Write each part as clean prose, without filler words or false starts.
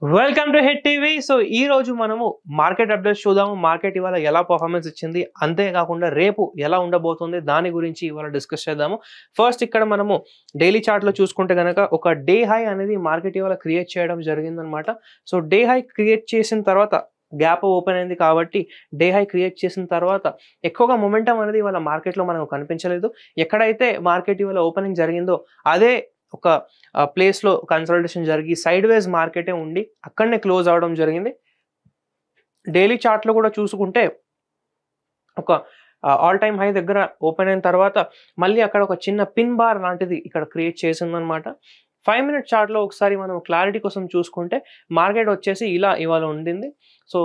Welcome to hit TV. So ఈ రోజు మనము మార్కెట్ అప్డేట్స్ చూద్దాము. మార్కెట్ ఇవాళ ఎలా పర్ఫార్మెన్స్ ఇచ్చింది, అంతేకాకుండా రేపు ఎలా ఉండబోతుంది దాని గురించి ఇవాళ డిస్కస్ చేద్దాము. ఫస్ట్ ఇక్కడ మనము డైలీ చార్ట్లో చూసుకుంటే కనుక ఒక డే హై అనేది మార్కెట్ ఇవాళ క్రియేట్ చేయడం జరిగిందనమాట. సో డే హై క్రియేట్ చేసిన తర్వాత గ్యాప్ ఓపెన్ అయింది కాబట్టి డే హై క్రియేట్ చేసిన తర్వాత ఎక్కువగా మొమెంటం అనేది ఇవాళ మార్కెట్లో మనకు కనిపించలేదు. ఎక్కడైతే మార్కెట్ ఇవాళ ఓపెనింగ్ జరిగిందో అదే ఒక ప్లేస్లో కన్సల్టేషన్ జరిగి సైడ్ వేస్ మార్కెటే ఉండి అక్కడనే క్లోజ్ అవడం జరిగింది. డైలీ చార్ట్లో కూడా చూసుకుంటే ఒక ఆల్ టైమ్ హై దగ్గర ఓపెన్ అయిన తర్వాత మళ్ళీ అక్కడ ఒక చిన్న పిన్ బార్ లాంటిది ఇక్కడ క్రియేట్ చేసిందనమాట. 5 మినిట్ చార్ట్లో ఒకసారి మనం క్లారిటీ కోసం చూసుకుంటే మార్కెట్ వచ్చేసి ఇలా ఇవాళ ఉండింది. సో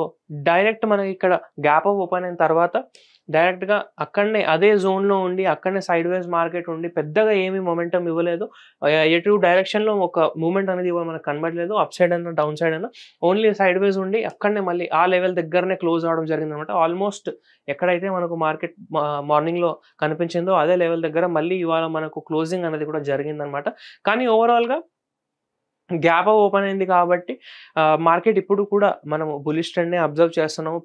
డైరెక్ట్ మనకి ఇక్కడ గ్యాప్ అప్ ఓపెన్ అయిన తర్వాత డైరెక్ట్గా అక్కడనే అదే జోన్లో ఉండి అక్కడనే సైడ్ వేస్ మార్కెట్ ఉండి పెద్దగా ఏమీ మొమెంటం ఇవ్వలేదు. ఎటు డైరెక్షన్లో ఒక మూమెంట్ అనేది ఇవ్వ మనకు కనబడలేదు. అప్ సైడ్ అయినా డౌన్ సైడ్ అయినా ఓన్లీ సైడ్ వేస్ ఉండి అక్కడనే మళ్ళీ ఆ లెవెల్ దగ్గరనే క్లోజ్ అవడం జరిగింది అనమాట. ఆల్మోస్ట్ ఎక్కడైతే మనకు మార్కెట్ మార్నింగ్లో కనిపించిందో అదే లెవెల్ దగ్గర మళ్ళీ ఇవాళ మనకు క్లోజింగ్ అనేది కూడా జరిగిందనమాట. కానీ ఓవరాల్గా గ్యాప్ ఓపెన్ అయింది కాబట్టి మార్కెట్ ఇప్పుడు కూడా మనము బులిష్ ట్రెండ్ని అబ్జర్వ్ చేస్తున్నాము.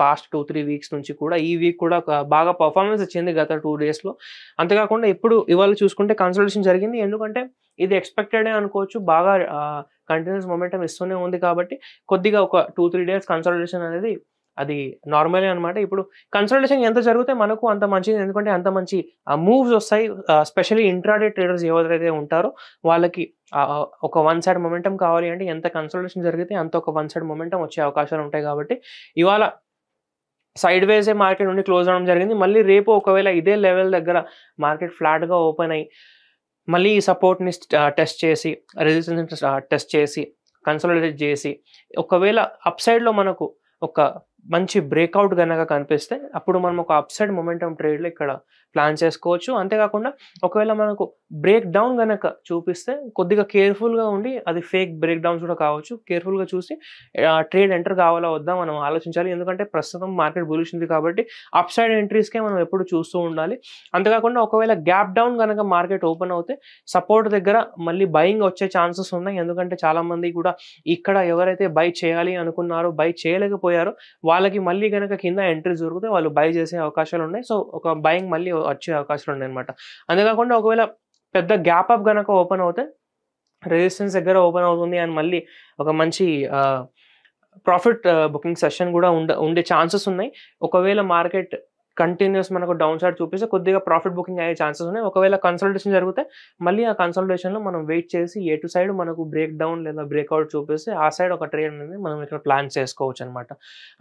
పాస్ట్ 2-3 వీక్స్ నుంచి కూడా ఈ వీక్ కూడా బాగా పర్ఫార్మెన్స్ ఇచ్చింది గత 2 డేస్లో. అంతేకాకుండా ఇప్పుడు ఇవాళ చూసుకుంటే కన్సల్టేషన్ జరిగింది. ఎందుకంటే ఇది ఎక్స్పెక్టెడే అనుకోవచ్చు. బాగా కంటిన్యూస్ మొమెంటం ఇస్తూనే ఉంది కాబట్టి కొద్దిగా ఒక 2-3 డేస్ కన్సల్టేషన్ అనేది అది నార్మలే అనమాట. ఇప్పుడు కన్సల్టేషన్ ఎంత జరిగితే మనకు అంత మంచిది. ఎందుకంటే అంత మంచి మూవ్స్ వస్తాయి. స్పెషల్లీ ఇంట్రాడే ట్రేడర్స్ ఎవరైతే ఉంటారో వాళ్ళకి ఒక వన్ సైడ్ మొమెంటం కావాలి అంటే ఎంత కన్సల్టేషన్ జరిగితే అంత ఒక వన్ సైడ్ మొమెంటం వచ్చే అవకాశాలు ఉంటాయి. కాబట్టి ఇవాళ సైడ్ వేసే మార్కెట్ నుండి క్లోజ్ అవడం జరిగింది. మళ్ళీ రేపు ఒకవేళ ఇదే లెవెల్ దగ్గర మార్కెట్ ఫ్లాట్గా ఓపెన్ అయ్యి మళ్ళీ ఈ సపోర్ట్ని టెస్ట్ చేసి రెసిస్టెన్స్ టెస్ట్ చేసి కన్సల్టేట్ చేసి ఒకవేళ అప్ సైడ్లో మనకు ఒక మంచి బ్రేక్అవుట్ కనుక కనిపిస్తే అప్పుడు మనం ఒక అప్ సైడ్ మొమెంటం ట్రేడ్లో ఇక్కడ ప్లాన్ చేసుకోవచ్చు. అంతేకాకుండా ఒకవేళ మనకు బ్రేక్ డౌన్ కనుక చూపిస్తే కొద్దిగా కేర్ఫుల్గా ఉండి అది ఫేక్ బ్రేక్ డౌన్స్ కూడా కావచ్చు. కేర్ఫుల్గా చూసి ట్రేడ్ ఎంటర్ కావాలా వద్దా మనం ఆలోచించాలి. ఎందుకంటే ప్రస్తుతం మార్కెట్ బులిష్ ఉంది కాబట్టి అప్ సైడ్ ఎంట్రీస్కే మనం ఎప్పుడు చూస్తూ ఉండాలి. అంతేకాకుండా ఒకవేళ గ్యాప్ డౌన్ కనుక మార్కెట్ ఓపెన్ అవుతే సపోర్ట్ దగ్గర మళ్ళీ బయింగ్ వచ్చే ఛాన్సెస్ ఉన్నాయి. ఎందుకంటే చాలామంది కూడా ఇక్కడ ఎవరైతే బై చేయాలి అనుకున్నారో బై చేయలేకపోయారో వాళ్ళకి మళ్ళీ కనుక కింద ఎంట్రీ దొరికితే వాళ్ళు బై చేసే అవకాశాలు ఉన్నాయి. సో ఒక బయింగ్ మళ్ళీ వచ్చే అవకాశాలు ఉన్నాయి అనమాట. అంతేకాకుండా ఒకవేళ పెద్ద గ్యాప్ అప్ కనుక ఓపెన్ అవుతే రెసిస్టెన్స్ దగ్గర ఓపెన్ అవుతుంది అని మళ్ళీ ఒక మంచి ప్రాఫిట్ బుకింగ్ సెషన్ కూడా ఉండే ఛాన్సెస్ ఉన్నాయి. ఒకవేళ మార్కెట్ కంటిన్యూస్ మనకు డౌన్ సైడ్ చూపిస్తే కొద్దిగా ప్రాఫిట్ బుకింగ్ అయ్యే ఛాన్సెస్ ఉన్నాయి. ఒకవేళ కన్సల్టేషన్ జరిగితే మళ్ళీ ఆ కన్సల్టేషన్లో మనం వెయిట్ చేసి ఎటు సైడ్ మనకు బ్రేక్ డౌన్ లేదా బ్రేక్అవుట్ చూపిస్తే ఆ సైడ్ ఒక ట్రేడ్ అనేది మనం ఇక్కడ ప్లాన్ చేసుకోవచ్చు అనమాట.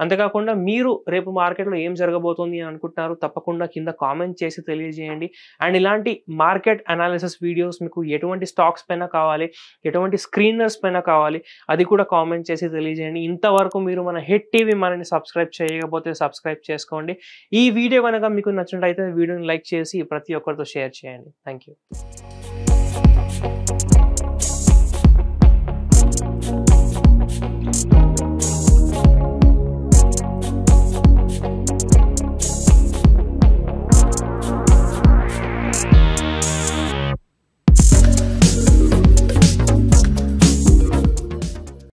అంతేకాకుండా మీరు రేపు మార్కెట్లో ఏం జరగబోతుంది అని అనుకుంటున్నారు తప్పకుండా కింద కామెంట్ చేసి తెలియజేయండి. అండ్ ఇలాంటి మార్కెట్ అనాలిసిస్ వీడియోస్ మీకు ఎటువంటి స్టాక్స్ పైన కావాలి, ఎటువంటి స్క్రీనర్స్ పైన కావాలి అది కూడా కామెంట్ చేసి తెలియజేయండి. ఇంతవరకు మీరు మన హిట్ టీవీ మనని సబ్స్క్రైబ్ చేయకపోతే సబ్స్క్రైబ్ చేసుకోండి. ఈ వీడియో కనుక మీకు నచ్చినట్లయితే వీడియోని లైక్ చేసి ప్రతి ఒక్కరితో షేర్ చేయండి. Thank you.